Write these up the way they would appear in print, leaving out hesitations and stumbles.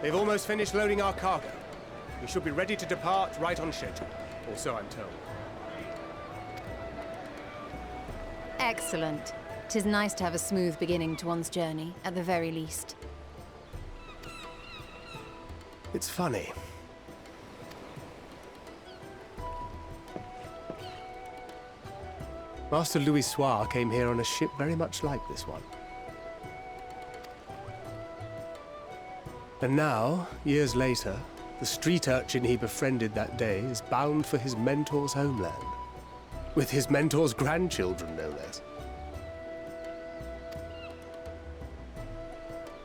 They've almost finished loading our cargo. We should be ready to depart right on schedule, or so I'm told. Excellent. 'Tis nice to have a smooth beginning to one's journey, at the very least. It's funny. Master Louis Soir came here on a ship very much like this one. And now, years later, the street urchin he befriended that day is bound for his mentor's homeland. With his mentor's grandchildren, no less.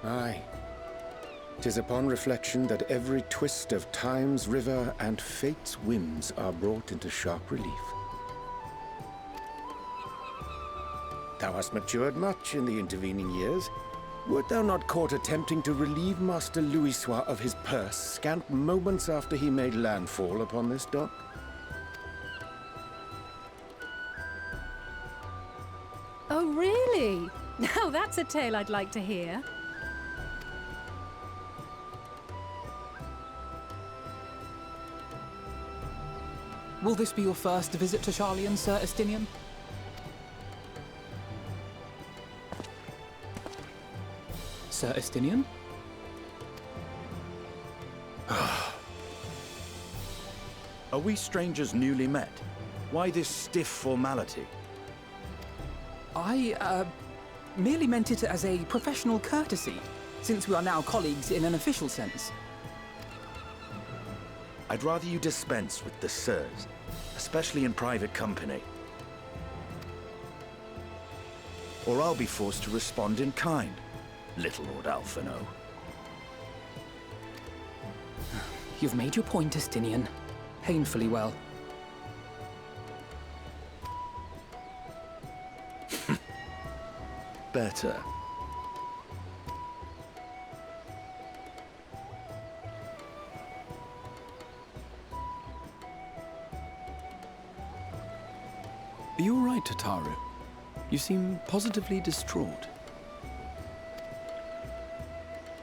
Aye. 'Tis upon reflection that every twist of time's river and fate's whims are brought into sharp relief. Thou hast matured much in the intervening years. Wert thou not caught attempting to relieve Master Louis Soir of his purse scant moments after he made landfall upon this dock? Oh, really? Now that's a tale I'd like to hear. Will this be your first visit to Charlian, Sir Estinian? Sir Estinian? Are we strangers newly met? Why this stiff formality? I, merely meant it as a professional courtesy, since we are now colleagues in an official sense. I'd rather you dispense with the sirs, especially in private company. Or I'll be forced to respond in kind, little Lord Alphino. You've made your point, Estinian. Painfully well. Better. Are you all right, Tataru? You seem positively distraught.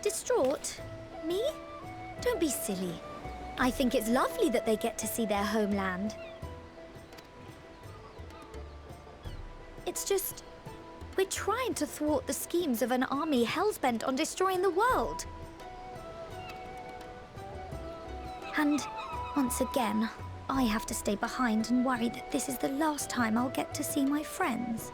Distraught? Me? Don't be silly. I think it's lovely that they get to see their homeland. It's just, we're trying to thwart the schemes of an army hellbent on destroying the world. And once again, I have to stay behind and worry that this is the last time I'll get to see my friends.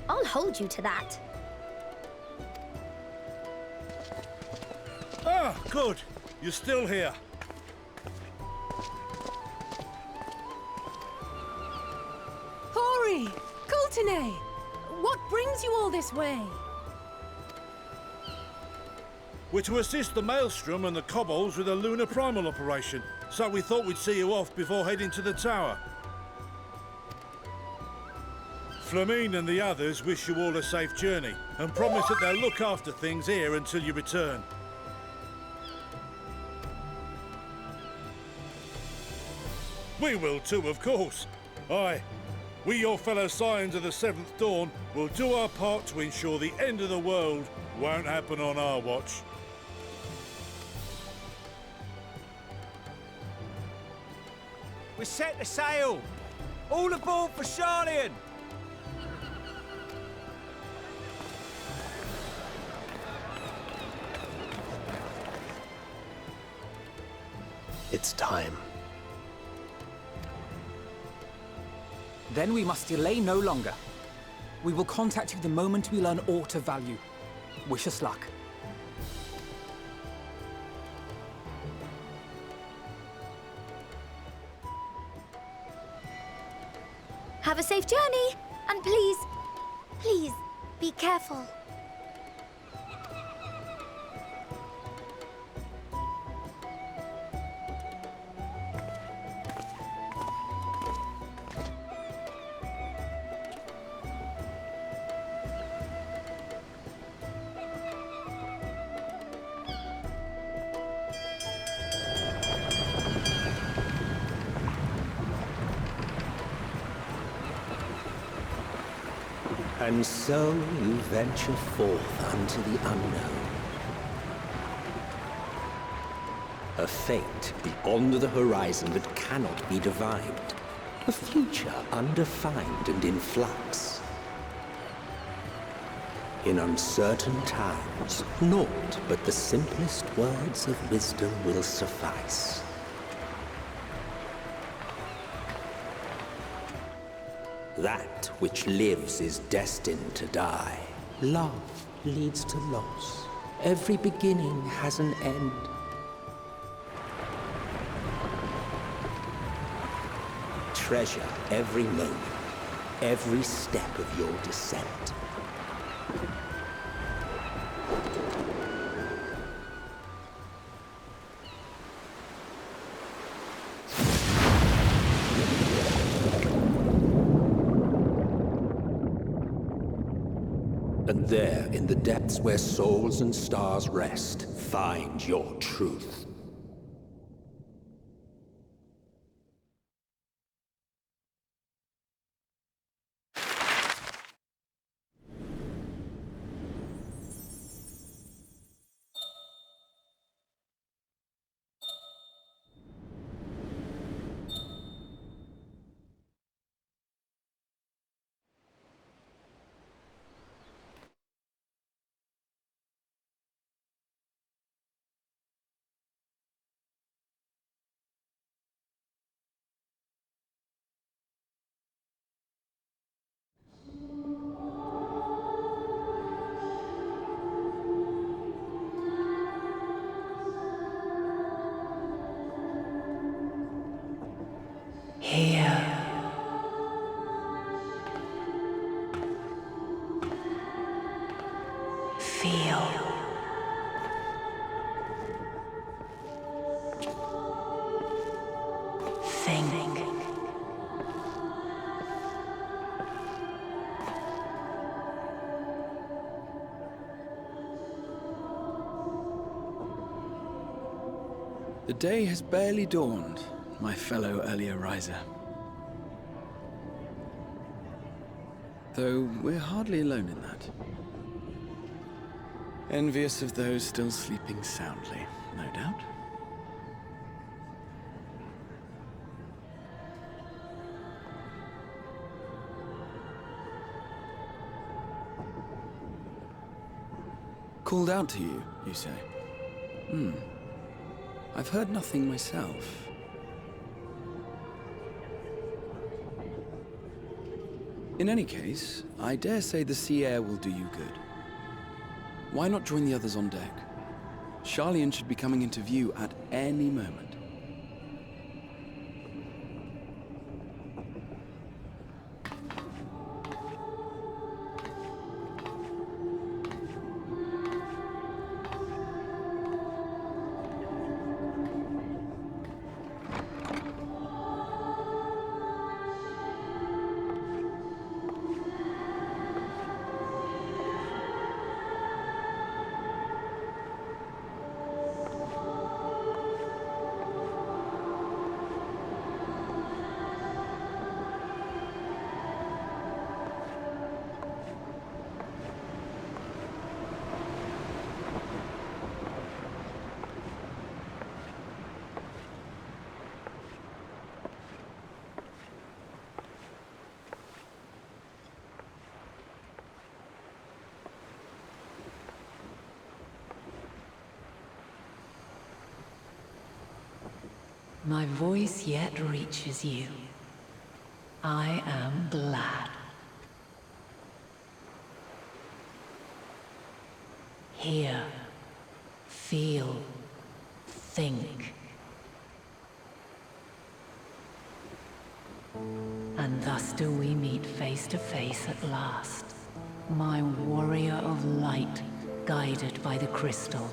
I'll hold you to that. Ah, good. You're still here. Hori! Coulternay! What brings you all this way? We're to assist the Maelstrom and the Kobolds with a lunar primal operation, so we thought we'd see you off before heading to the tower. Flamine and the others wish you all a safe journey and promise that they'll look after things here until you return. We will too, of course. Aye, we, your fellow Scions of the Seventh Dawn, will do our part to ensure the end of the world won't happen on our watch. We're set to sail! All aboard for Charlian! It's time. Then we must delay no longer. We will contact you the moment we learn aught of value. Wish us luck. Have a safe journey, and please, please, be careful. And so you venture forth unto the unknown. A fate beyond the horizon that cannot be divined. A future undefined and in flux. In uncertain times, naught but the simplest words of wisdom will suffice. That which lives is destined to die. Love leads to loss. Every beginning has an end. Treasure every moment, every step of your descent. And there, in the depths where souls and stars rest, find your truth. Here. Feel. Think. The day has barely dawned, my fellow earlier riser. Though we're hardly alone in that. Envious of those still sleeping soundly, no doubt. Called out to you, you say? I've heard nothing myself. In any case, I dare say the sea air will do you good. Why not join the others on deck? Charlian should be coming into view at any moment. My voice yet reaches you. I am glad. Hear, feel, think. And thus do we meet face to face at last. My warrior of light, guided by the crystal.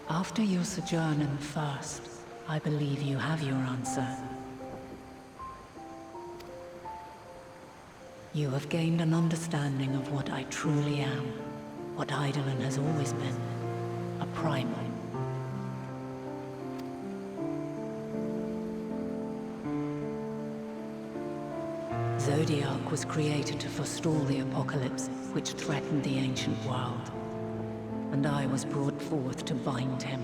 After your sojourn in the First, I believe you have your answer. You have gained an understanding of what I truly am, what Eidolon has always been, a primal. Zodiac was created to forestall the apocalypse which threatened the ancient world, and I was brought forth to bind him.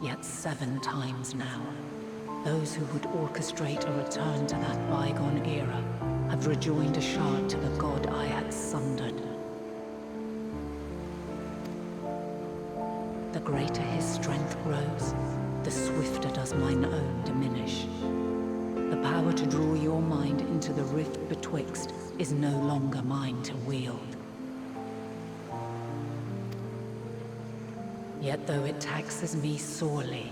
Yet 7 times now, those who would orchestrate a return to that bygone era have rejoined a shard to the god I had sundered. The greater his strength grows, the swifter does mine own diminish. The power to draw your mind into the rift betwixt is no longer mine to wield. Yet though it taxes me sorely,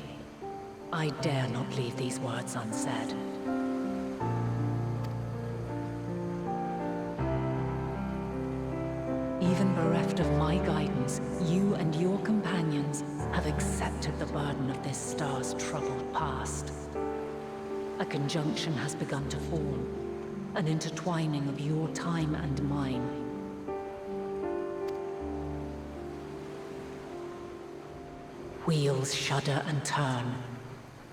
I dare not leave these words unsaid. Even bereft of my guidance, you and your companions have accepted the burden of this star's troubled past. A conjunction has begun to form, an intertwining of your time and mine. Wheels shudder and turn.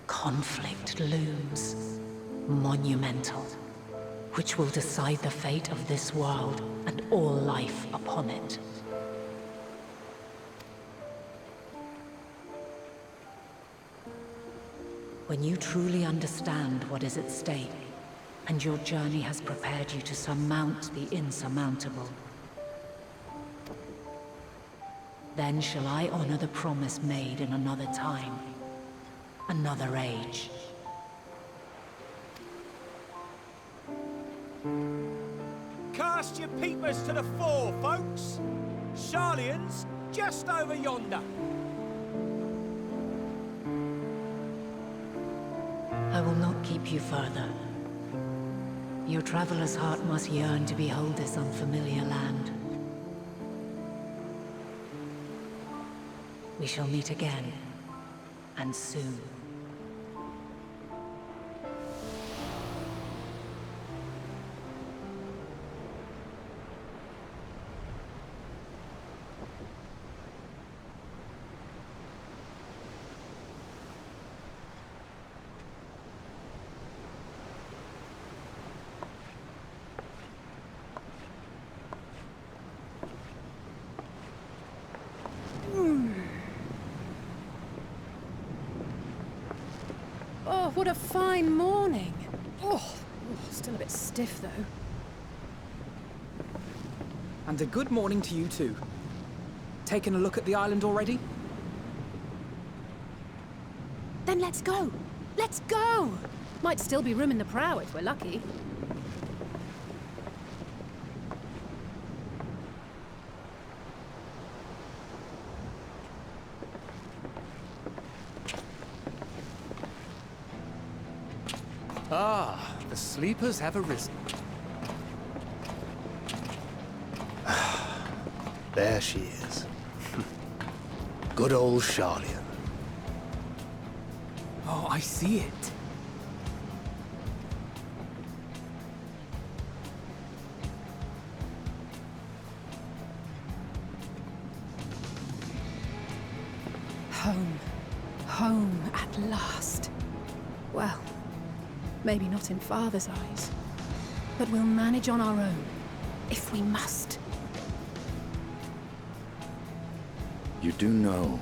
Conflict looms, monumental, which will decide the fate of this world and all life upon it. When you truly understand what is at stake, and your journey has prepared you to surmount the insurmountable, then shall I honor the promise made in another time, another age. Cast your peepers to the fore, folks. Sharlayan's just over yonder. I will not keep you further. Your traveler's heart must yearn to behold this unfamiliar land. We shall meet again, and soon. Oh, what a fine morning. Oh, still a bit stiff though. And a good morning to you too. Taking a look at the island already? Then let's go. Let's go! Might still be room in the prow if we're lucky. Ah, the sleepers have arisen. There she is. Good old Sharlayan. Oh, I see it. Home. Home at last. Well, maybe not in Father's eyes, but we'll manage on our own, if we must. You do know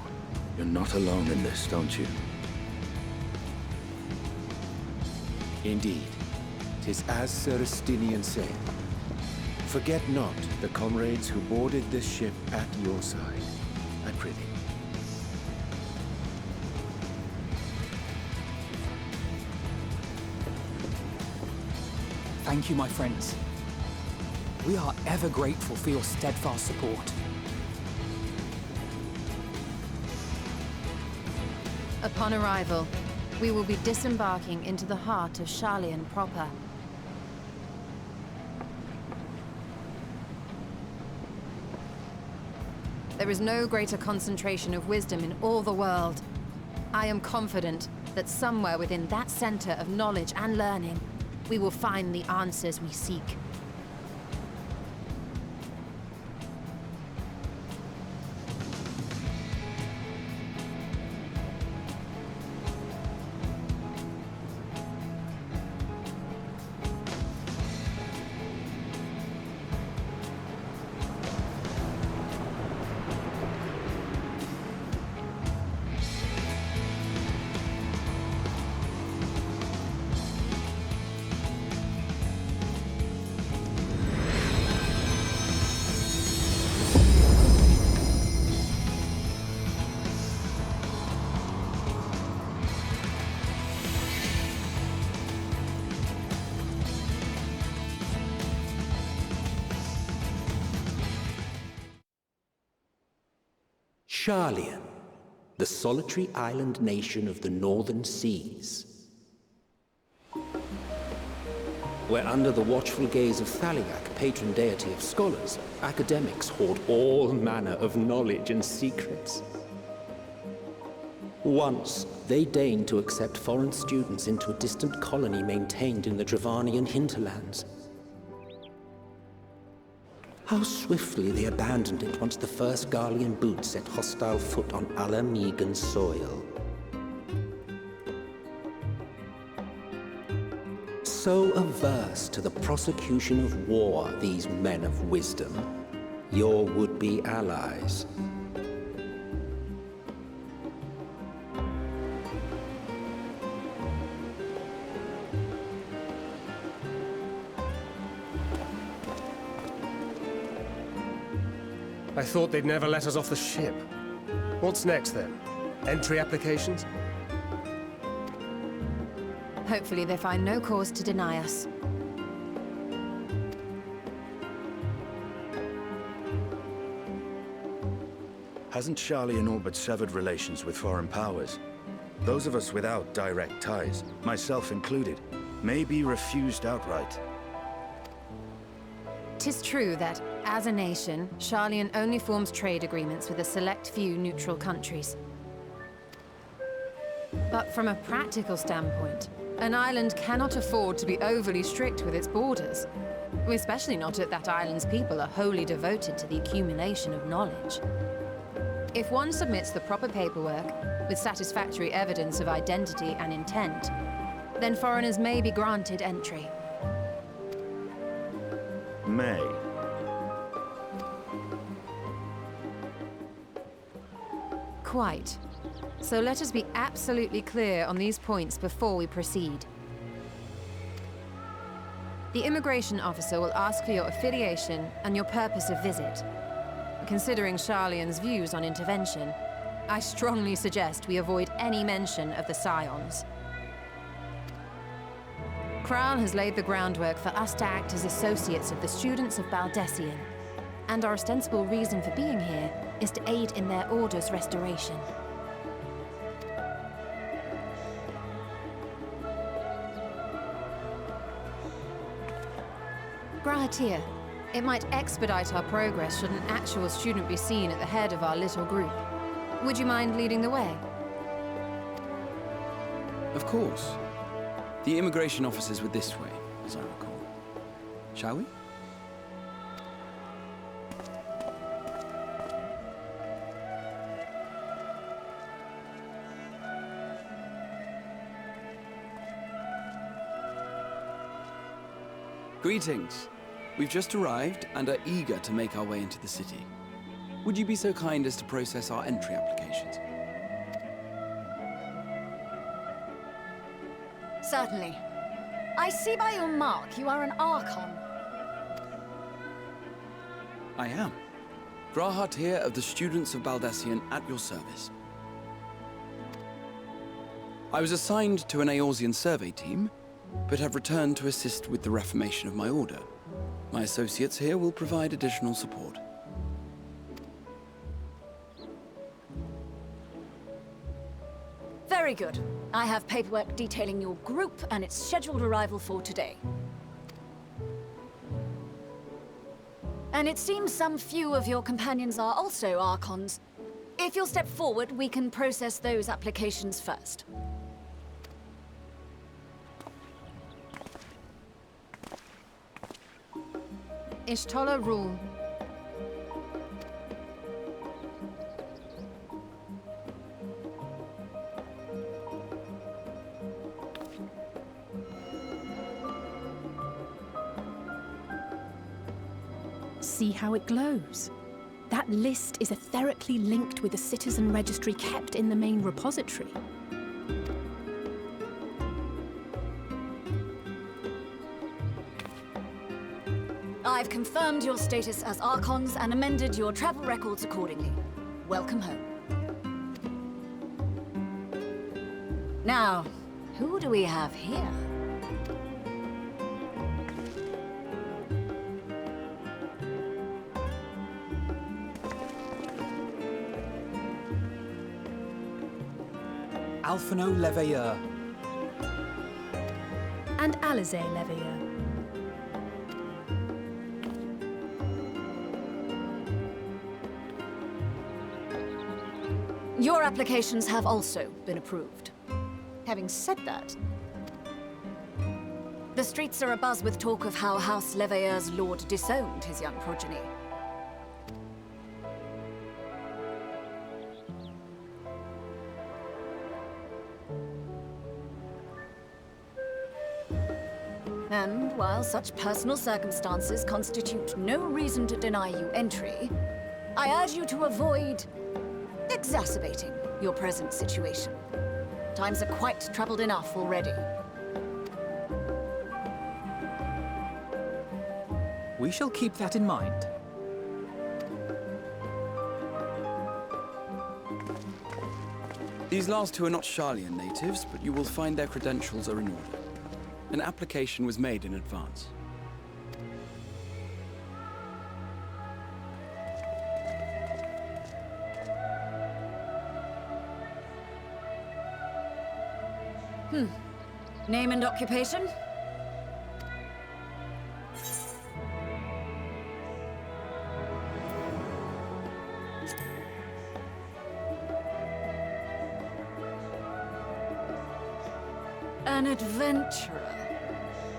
you're not alone in this, don't you? Indeed. 'Tis as Sir Estinian said. Forget not the comrades who boarded this ship at your side, I prithee. Thank you, my friends. We are ever grateful for your steadfast support. Upon arrival, we will be disembarking into the heart of Sharlayan proper. There is no greater concentration of wisdom in all the world. I am confident that somewhere within that center of knowledge and learning we will find the answers we seek. Sharlayan, the solitary island nation of the northern seas. Where under the watchful gaze of Thaliak, patron deity of scholars, academics hoard all manner of knowledge and secrets. Once, they deigned to accept foreign students into a distant colony maintained in the Dravanian hinterlands. How swiftly they abandoned it once the first Garlean boot set hostile foot on Alamegan soil. So averse to the prosecution of war, these men of wisdom, your would-be allies. I thought they'd never let us off the ship. What's next, then? Entry applications? Hopefully they find no cause to deny us. Hasn't Sharlayan all but severed relations with foreign powers? Those of us without direct ties, myself included, may be refused outright. 'Tis true that, as a nation, Sharlayan only forms trade agreements with a select few neutral countries. But from a practical standpoint, an island cannot afford to be overly strict with its borders. Especially not if that island's people are wholly devoted to the accumulation of knowledge. If one submits the proper paperwork, with satisfactory evidence of identity and intent, then foreigners may be granted entry. May. Quite. So let us be absolutely clear on these points before we proceed. The immigration officer will ask for your affiliation and your purpose of visit. Considering Sharlayan's views on intervention, I strongly suggest we avoid any mention of the Scions. Kral has laid the groundwork for us to act as associates of the students of Baldessian, and our ostensible reason for being here is to aid in their order's restoration. Grahatir, it might expedite our progress should an actual student be seen at the head of our little group. Would you mind leading the way? Of course. The immigration officers were this way, as I recall. Shall we? Greetings. We've just arrived and are eager to make our way into the city. Would you be so kind as to process our entry applications? Certainly. I see by your mark you are an Archon. I am. Grahatir of the Students of Baldessian at your service. I was assigned to an Eorzean survey team, but have returned to assist with the reformation of my order. My associates here will provide additional support. Very good. I have paperwork detailing your group and its scheduled arrival for today. And it seems some few of your companions are also Archons. If you'll step forward, we can process those applications first. Ishtola rule. See how it glows? That list is etherically linked with the citizen registry kept in the main repository. I've confirmed your status as Archons and amended your travel records accordingly. Welcome home. Now, who do we have here? Alphino Leveilleur. And Alizé Leveilleur. Your applications have also been approved. Having said that, the streets are abuzz with talk of how House Leveilleur's lord disowned his young progeny. And while such personal circumstances constitute no reason to deny you entry, I urge you to avoid exacerbating your present situation. Times are quite troubled enough already. We shall keep that in mind. These last two are not Sharlayan natives, but you will find their credentials are in order. An application was made in advance. Name and occupation? An adventurer.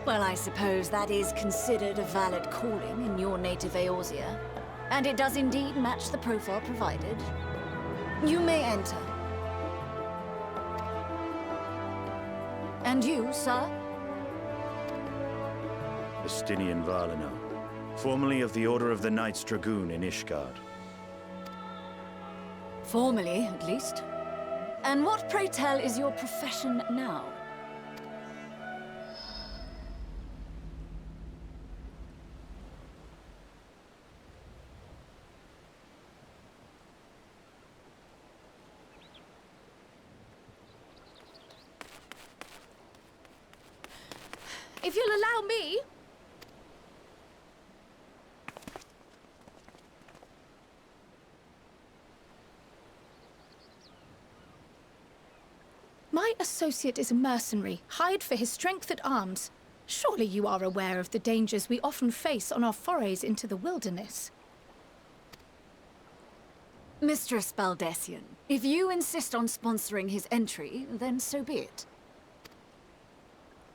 Well, I suppose that is considered a valid calling in your native Eorzea. And it does indeed match the profile provided. You may enter. And you, sir? Justinian Varlino, formerly of the Order of the Knights Dragoon in Ishgard. Formally, at least. And what, pray tell, is your profession now? If you'll allow me... My associate is a mercenary, hired for his strength at arms. Surely you are aware of the dangers we often face on our forays into the wilderness. Mistress Baldessian, if you insist on sponsoring his entry, then so be it.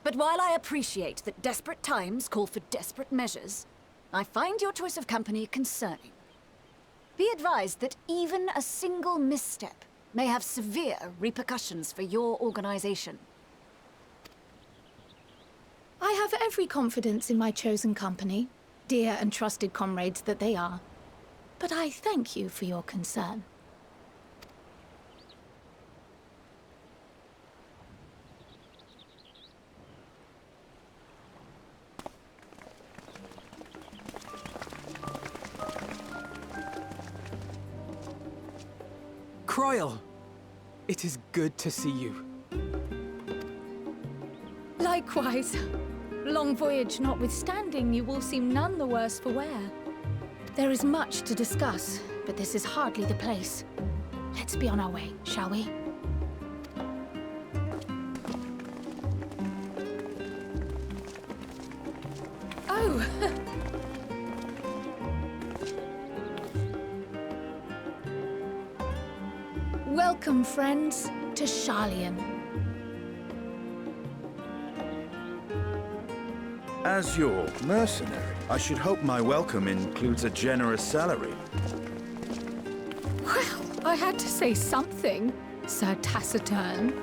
But while I appreciate that desperate times call for desperate measures, I find your choice of company concerning. Be advised that even a single misstep may have severe repercussions for your organization. I have every confidence in my chosen company, dear and trusted comrades that they are. But I thank you for your concern. Croyle! It is good to see you. Likewise. Long voyage notwithstanding, you all seem none the worse for wear. There is much to discuss, but this is hardly the place. Let's be on our way, shall we? Oh! Welcome, friends, to Sharlayan. As your mercenary, I should hope my welcome includes a generous salary. Well, I had to say something, Sir Taciturn.